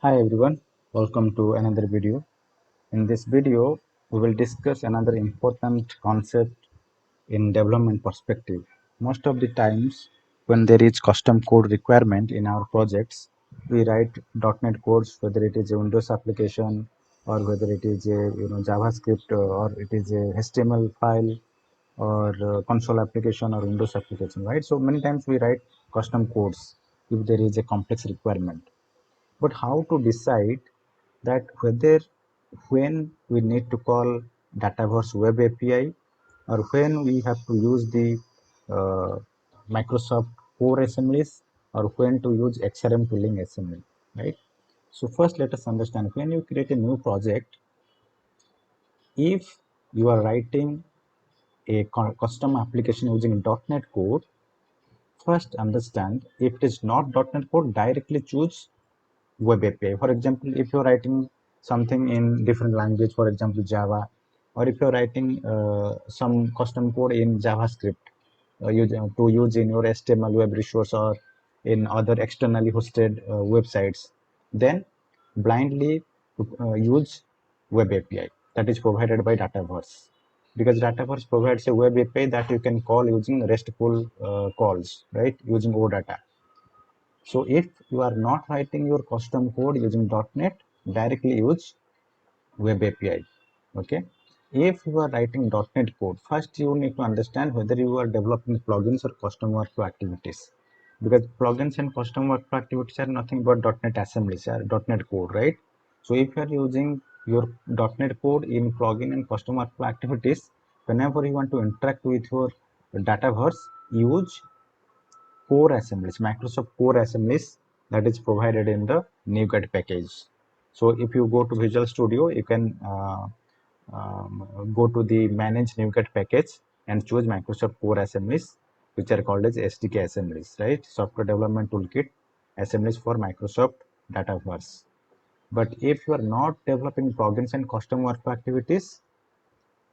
Hi everyone, welcome to another video. In this video, we will discuss another important concept in development perspective. Most of the times when there is custom code requirement in our projects, we write .NET codes, whether it is a Windows application or whether it is a JavaScript or it is a HTML file or console application or Windows application, right? So many times we write custom codes if there is a complex requirement, but how to decide that whether when we need to call Dataverse Web API or when we have to use the uh, Microsoft core assemblies or when to use XRM tooling assembly, right? So first let us understand, when you create a new project, if you are writing a custom application using .NET code, first understand, if it is not .NET code, directly choose web API. For example, if you're writing something in different language, for example Java, or if you're writing some custom code in JavaScript to use in your HTML web resource or in other externally hosted websites, then blindly use web API that is provided by Dataverse, because Dataverse provides a web API that you can call using RESTful calls, right, using OData. So if you are not writing your custom code using .NET, directly use Web API. Okay. If you are writing .NET code, first you need to understand whether you are developing plugins or custom workflow activities. Because plugins and custom workflow activities are nothing but .NET assemblies or .NET code, right? So if you are using your .NET code in plugin and custom workflow activities, whenever you want to interact with your Dataverse, use core assemblies, Microsoft core assemblies that is provided in the NuGet package. So if you go to Visual Studio, you can go to the manage NuGet package and choose Microsoft core assemblies, which are called as SDK assemblies, right? Software Development Toolkit assemblies for Microsoft Dataverse. But if you are not developing plugins and custom workflow activities,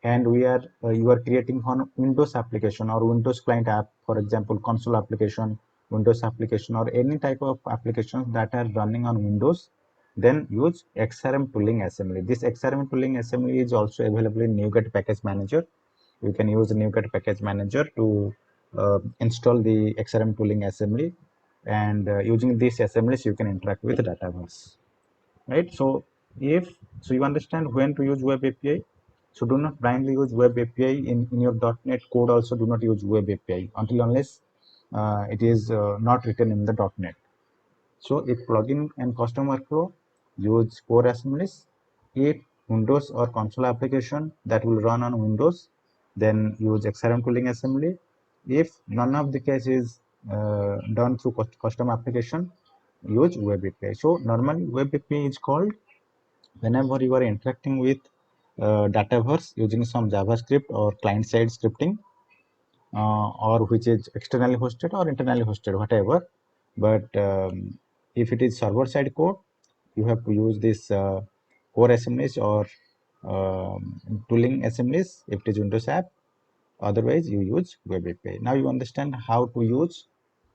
and you are creating on Windows application or Windows client app, for example console application, Windows application, or any type of applications that are running on Windows, then use XRM tooling assembly. This XRM tooling assembly is also available in NuGet package manager. You can use NuGet package manager to install the XRM tooling assembly, and using these assemblies you can interact with Dataverse, right? So if so you understand when to use web API. So do not blindly use web API in your .NET code. Also do not use web API until unless it is not written in the .NET. So if plugin and custom workflow, use core assemblies. If Windows or console application that will run on Windows, then use XRM tooling assembly. If none of the case is done through custom application, use web API. So normally web API is called whenever you are interacting with Dataverse using some JavaScript or client-side scripting, or which is externally hosted or internally hosted, whatever. But if it is server-side code, you have to use this core assemblies or tooling assemblies if it is Windows app. Otherwise, you use Web API. Now you understand how to use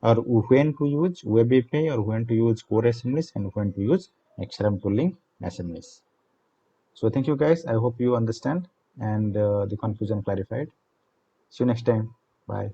or when to use Web API or when to use core assemblies and when to use XRM tooling assemblies. So thank you guys. I hope you understand and the confusion clarified. See you next time. Bye.